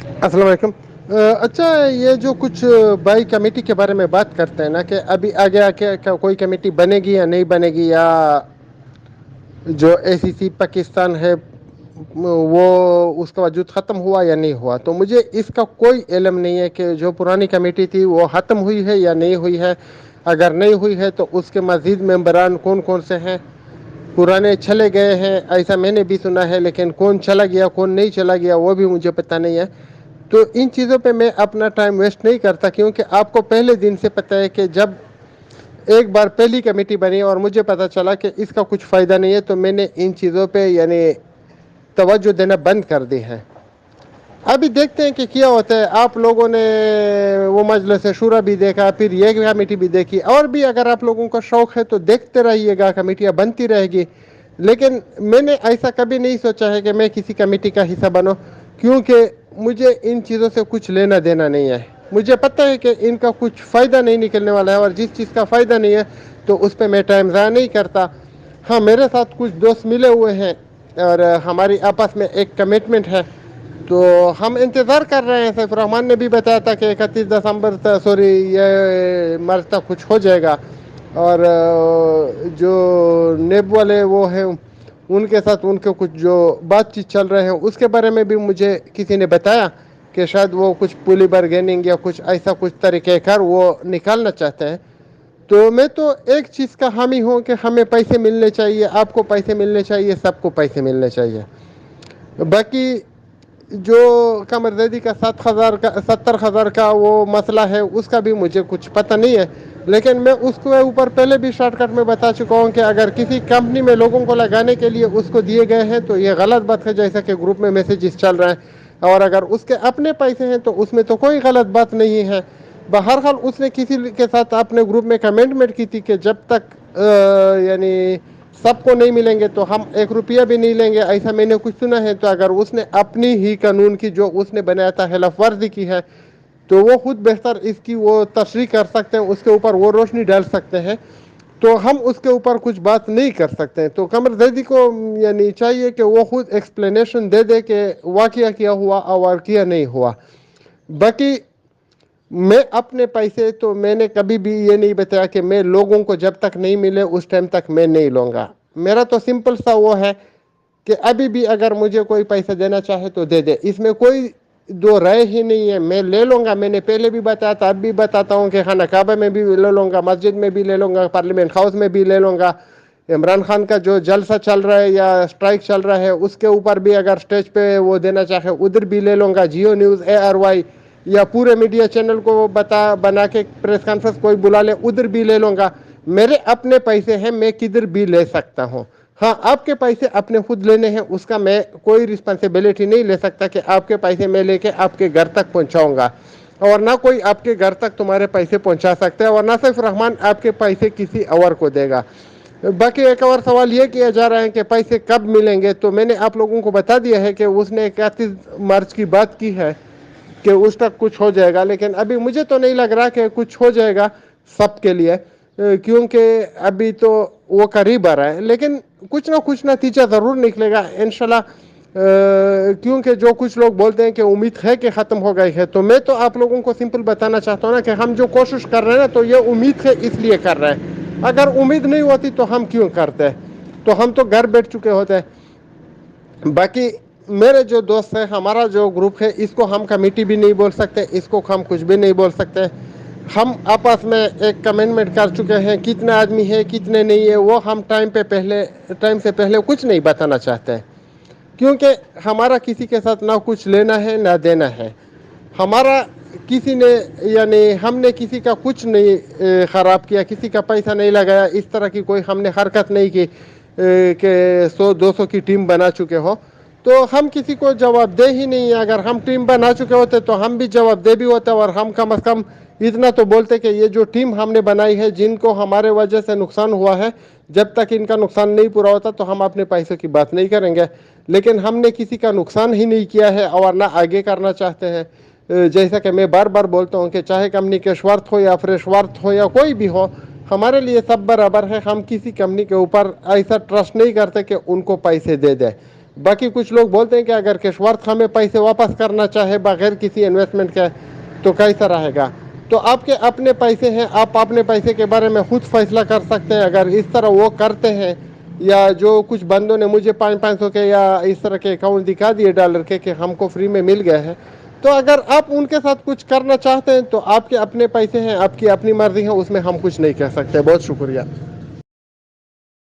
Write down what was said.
السلام علیکم۔ اچھا، یہ جو کچھ بائی کمیٹی کے بارے میں بات کرتے ہیں نا کہ ابھی آگے آ کے کوئی کمیٹی بنے گی یا نہیں بنے گی، یا جو اے سی سی پاکستان ہے وہ اس کا وجود ختم ہوا یا نہیں ہوا، تو مجھے اس کا کوئی علم نہیں ہے کہ جو پرانی کمیٹی تھی وہ ختم ہوئی ہے یا نہیں ہوئی ہے۔ اگر نہیں ہوئی ہے تو اس کے مزید ممبران کون کون سے ہیں؟ پرانے چلے گئے ہیں ایسا میں نے بھی سنا ہے، لیکن کون چلا گیا کون نہیں چلا گیا وہ بھی مجھے پتہ نہیں ہے۔ تو ان چیزوں پہ میں اپنا ٹائم ویسٹ نہیں کرتا، کیونکہ آپ کو پہلے دن سے پتہ ہے کہ جب ایک بار پہلی کمیٹی بنی اور مجھے پتا چلا کہ اس کا کچھ فائدہ نہیں ہے، تو میں نے ان چیزوں پہ یعنی توجہ دینا بند کر دی ہے۔ ابھی دیکھتے ہیں کہ کیا ہوتا ہے۔ آپ لوگوں نے وہ مجلس شورا بھی دیکھا، پھر یہ کمیٹی بھی دیکھی، اور بھی اگر آپ لوگوں کا شوق ہے تو دیکھتے رہیے گا، کمیٹیاں بنتی رہے گی۔ لیکن میں نے ایسا کبھی نہیں سوچا ہے کہ میں کسی کمیٹی کا حصہ بنوں، کیونکہ مجھے ان چیزوں سے کچھ لینا دینا نہیں ہے۔ مجھے پتہ ہے کہ ان کا کچھ فائدہ نہیں نکلنے والا ہے، اور جس چیز کا فائدہ نہیں ہے تو اس پہ میں ٹائم ضائع نہیں کرتا۔ ہاں، میرے ساتھ کچھ دوست ملے ہوئے ہیں اور ہماری آپس میں ایک کمٹمنٹ ہے، تو ہم انتظار کر رہے ہیں۔ سیف الرحمان نے بھی بتایا تھا کہ 31 دسمبر یہ مرچ تک کچھ ہو جائے گا، اور جو نیب والے وہ ہیں ان کے ساتھ ان کے کچھ جو بات چیت چل رہے ہیں اس کے بارے میں بھی مجھے کسی نے بتایا کہ شاید وہ کچھ پولی بارگیننگ یا کچھ ایسا کچھ طریقہ کار وہ نکالنا چاہتے ہیں۔ تو میں تو ایک چیز کا حامی ہوں کہ ہمیں پیسے ملنے چاہیے، آپ کو پیسے ملنے چاہیے، سب کو پیسے ملنے چاہیے۔ باقی جو قمر زیدی کا 70,000 کا وہ مسئلہ ہے اس کا بھی مجھے کچھ پتہ نہیں ہے، لیکن میں اس کے اوپر پہلے بھی شارٹ کٹ میں بتا چکا ہوں کہ اگر کسی کمپنی میں لوگوں کو لگانے کے لیے اس کو دیے گئے ہیں تو یہ غلط بات ہے، جیسا کہ گروپ میں میسیجز چل رہے ہیں۔ اور اگر اس کے اپنے پیسے ہیں تو اس میں تو کوئی غلط بات نہیں ہے۔ بہرحال اس نے کسی کے ساتھ اپنے گروپ میں کمنٹمنٹ کی تھی کہ جب تک یعنی سب کو نہیں ملیں گے تو ہم 1 روپیہ بھی نہیں لیں گے، ایسا میں نے کچھ سنا ہے۔ تو اگر اس نے اپنی ہی قانون کی جو اس نے بنایا تھا خلاف ورزی کی ہے تو وہ خود بہتر اس کی وہ تشریح کر سکتے ہیں، اس کے اوپر وہ روشنی ڈال سکتے ہیں، تو ہم اس کے اوپر کچھ بات نہیں کر سکتے ہیں۔ تو قمر زیدی کو یعنی چاہیے کہ وہ خود ایکسپلینیشن دے دے کہ واقعہ کیا ہوا اور کیا نہیں ہوا۔ باقی میں اپنے پیسے تو میں نے کبھی بھی یہ نہیں بتایا کہ میں لوگوں کو جب تک نہیں ملے اس ٹائم تک میں نہیں لوں گا۔ میرا تو سمپل سا وہ ہے کہ ابھی بھی اگر مجھے کوئی پیسہ دینا چاہے تو دے دے، اس میں کوئی دو رائے ہی نہیں ہے، میں لے لوں گا۔ میں نے پہلے بھی بتایا تھا، اب بھی بتاتا ہوں کہ خانہ کعبہ میں بھی لے لوں گا، مسجد میں بھی لے لوں گا، پارلیمنٹ ہاؤس میں بھی لے لوں گا۔ عمران خان کا جو جلسہ چل رہا ہے یا اسٹرائک چل رہا ہے اس کے اوپر بھی اگر اسٹیج پہ وہ دینا چاہے ادھر بھی لے لوں گا۔ جیو نیوز، ARY یا پورے میڈیا چینل کو بنا کے پریس کانفرنس کوئی بلا لے ادھر بھی لے لوں گا۔ میرے اپنے پیسے ہیں، میں کدھر بھی لے سکتا ہوں۔ ہاں، آپ کے پیسے اپنے خود لینے ہیں، اس کا میں کوئی رسپانسبلٹی نہیں لے سکتا کہ آپ کے پیسے میں لے کے آپ کے گھر تک پہنچاؤں گا، اور نہ کوئی آپ کے گھر تک تمہارے پیسے پہنچا سکتا ہے، اور نہ سیف الرحمان آپ کے پیسے کسی اور کو دے گا۔ باقی ایک اور سوال یہ کیا جا رہا ہے کہ پیسے کب ملیں گے، تو میں نے آپ لوگوں کو بتا دیا ہے کہ اس نے 31 مارچ کی بات کی ہے کہ اس تک کچھ ہو جائے گا، لیکن ابھی مجھے تو نہیں لگ رہا کہ کچھ ہو جائے گا سب کے لیے، کیونکہ ابھی تو وہ قریب آ رہا ہے، لیکن کچھ نہ کچھ نتیجہ ضرور نکلے گا انشاءاللہ۔ کیونکہ جو کچھ لوگ بولتے ہیں کہ امید ہے کہ ختم ہو گئی ہے، تو میں تو آپ لوگوں کو سمپل بتانا چاہتا ہوں نا کہ ہم جو کوشش کر رہے ہیں نا تو یہ امید ہے اس لیے کر رہے ہیں۔ اگر امید نہیں ہوتی تو ہم کیوں کرتے؟ تو ہم تو گھر بیٹھ چکے ہوتے ہیں۔ باقی میرے جو دوست ہیں، ہمارا جو گروپ ہے، اس کو ہم کمیٹی بھی نہیں بول سکتے، اس کو ہم کچھ بھی نہیں بول سکتے۔ ہم آپس میں ایک کمنٹمنٹ کر چکے ہیں، کتنے آدمی ہے کتنے نہیں ہے وہ ہم ٹائم سے پہلے کچھ نہیں بتانا چاہتے، کیونکہ ہمارا کسی کے ساتھ نہ کچھ لینا ہے نہ دینا ہے۔ ہمارا کسی نے یعنی ہم نے کسی کا کچھ نہیں خراب کیا، کسی کا پیسہ نہیں لگایا، اس طرح کی کوئی ہم نے حرکت نہیں کی کہ 100-200 کی ٹیم بنا چکے ہو، تو ہم کسی کو جواب دہ ہی نہیں ہے۔ اگر ہم ٹیم بنا چکے ہوتے تو ہم بھی جواب دہ بھی ہوتے، اور ہم کم از کم اتنا تو بولتے کہ یہ جو ٹیم ہم نے بنائی ہے جن کو ہمارے وجہ سے نقصان ہوا ہے، جب تک ان کا نقصان نہیں پورا ہوتا تو ہم اپنے پیسوں کی بات نہیں کریں گے۔ لیکن ہم نے کسی کا نقصان ہی نہیں کیا ہے اور نہ آگے کرنا چاہتے ہیں۔ جیسا کہ میں بار بار بولتا ہوں کہ چاہے کمپنی کے شوارتھ ہو یا فریش وارتھ ہو یا کوئی بھی ہو، ہمارے لیے سب برابر ہے۔ ہم کسی کمپنی کے اوپر ایسا ٹرسٹ نہیں کرتے کہ ان کو پیسے دے دیں۔ باقی کچھ لوگ بولتے ہیں کہ اگر کشورت ہمیں پیسے واپس کرنا چاہے بغیر کسی انویسٹمنٹ کے تو کیسا رہے گا؟ تو آپ کے اپنے پیسے ہیں، آپ اپنے پیسے کے بارے میں خود فیصلہ کر سکتے ہیں. اگر اس طرح وہ کرتے ہیں یا جو کچھ بندوں نے مجھے 500 کے یا اس طرح کے اکاؤنٹ دکھا دیے ڈالر کے کہ ہم کو فری میں مل گئے ہیں، تو اگر آپ ان کے ساتھ کچھ کرنا چاہتے ہیں تو آپ کے اپنے پیسے ہیں، آپ کی اپنی مرضی ہے، اس میں ہم کچھ نہیں کہہ سکتے. بہت شکریہ.